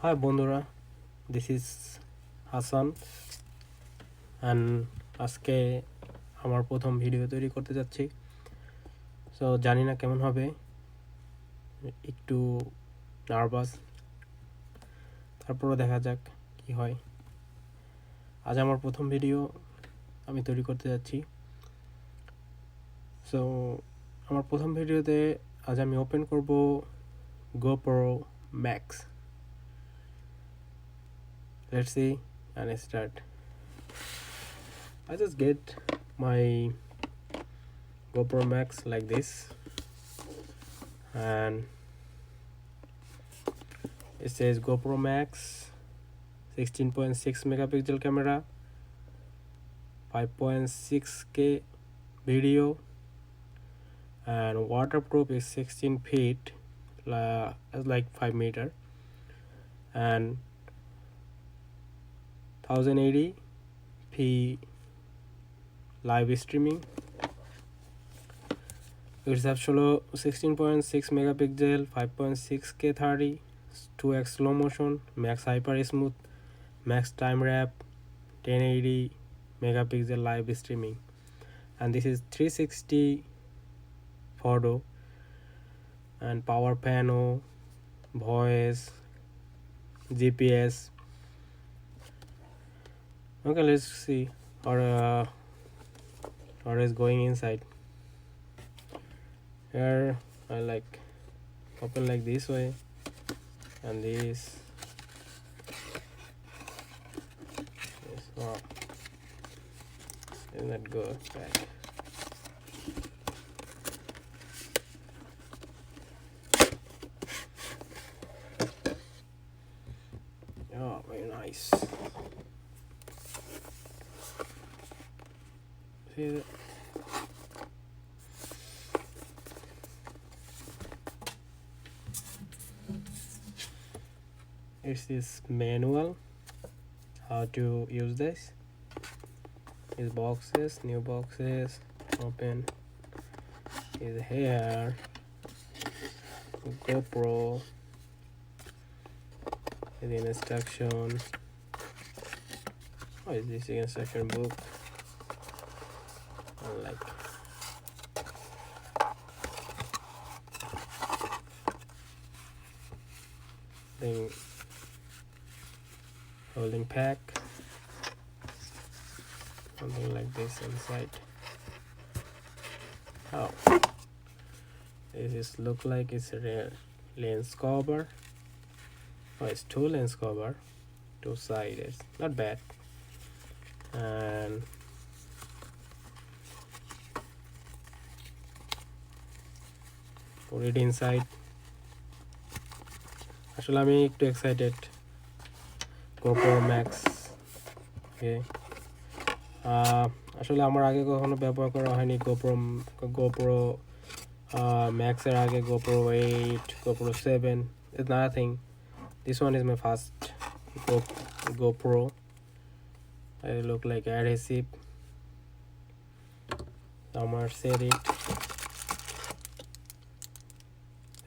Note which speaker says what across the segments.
Speaker 1: High বন্ধুরা, this is Hasan and আজকে আমার প্রথম ভিডিও তৈরি করতে যাচ্ছি। সো জানি না কেমন হবে, একটু নার্ভাস, তারপরও দেখা যাক কি হয়। আজ আমার প্রথম ভিডিও আমি তৈরি করতে যাচ্ছি। সো আমার প্রথম ভিডিওতে আজ আমি ওপেন করব GoPro Max. Let's see and start. I just get my GoPro Max like this, and it says GoPro Max 16.6 megapixel camera, 5.6K video, and waterproof is 16 feet, like 5 meter, and 1080p live streaming. It's actually 16.6 megapixel, 5.6K 30, 2x slow motion, max hyper smooth, max time wrap, 1080 megapixel live streaming, and this is 360 photo and power panel, voice, GPS. Okay, let's see what is going inside. Here I like open like this way, and this. Wow, isn't that good? Back. Oh, very nice. See that? It's this manual how to use this. These boxes, new boxes, open. Is here GoPro, the instruction. Oh, is this instruction book? Like thing, holding pack, something like this inside. Oh, this is look like it's a real lens cover. Oh, it's two lens cover, two sides, not bad. And put it inside. আসলে আমি একটু excited GoPro Max. ওকে, আসলে আমার আগে কখনো ব্যবহার করা হয়নি GoPro Max এর আগে GoPro 8, GoPro 7 is nothing. This one is my first GoPro. I look like adhesive. Someone said it.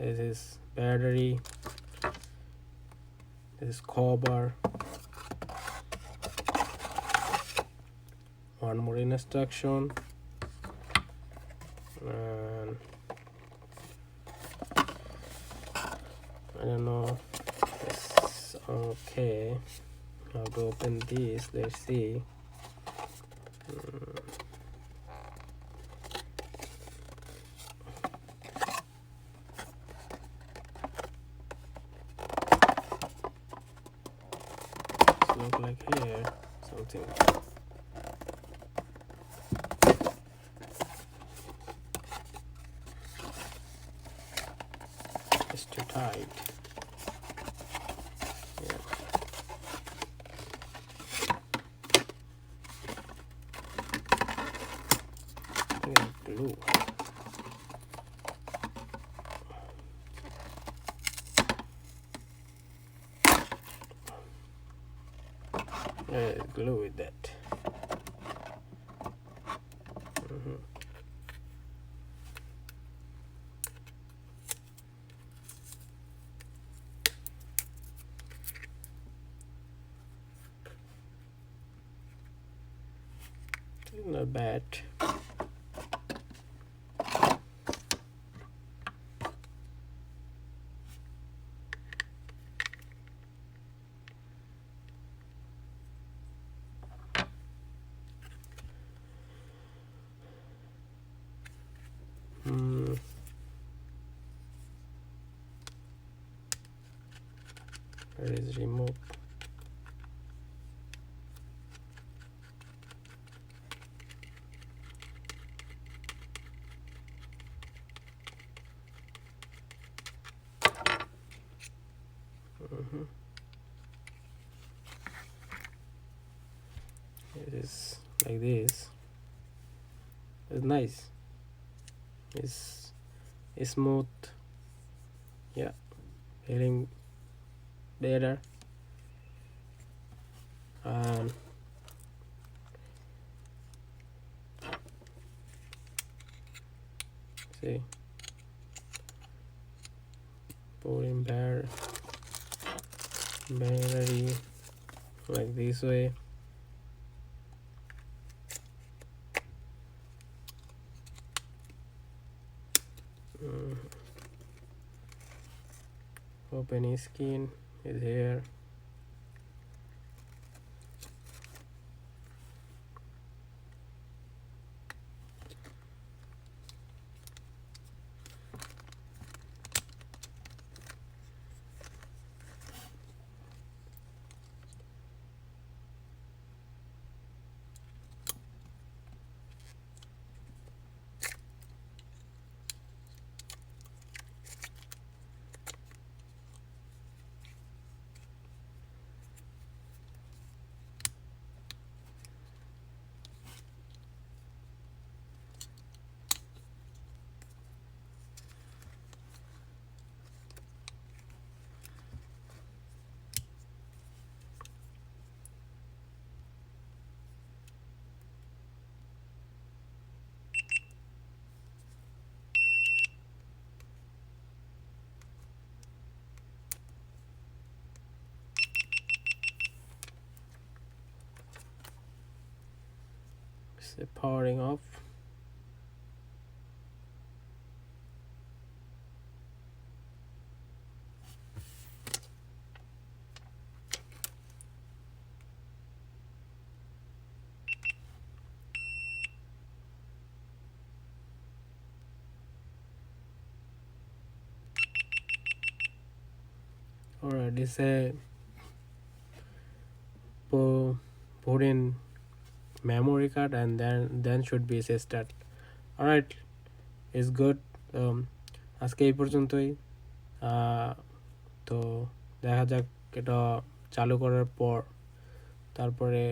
Speaker 1: This is battery. This is cover. One more instruction. And I don't know. It's okay. How to open this? Let's see. Look like here something. It's too tight. Yeah. Glue. Glue with that. not bad. Where is remote? It is like this. It's nice. It's smooth. Yeah, feeling better. And see, pouring battery like this way. Open skin is here. It's powering off. Alright, this put in memory card and then should be say start. Alright, it's good. আজকে এই পর্যন্তই। তো দেখা যাক এটা চালু করার পর তারপরে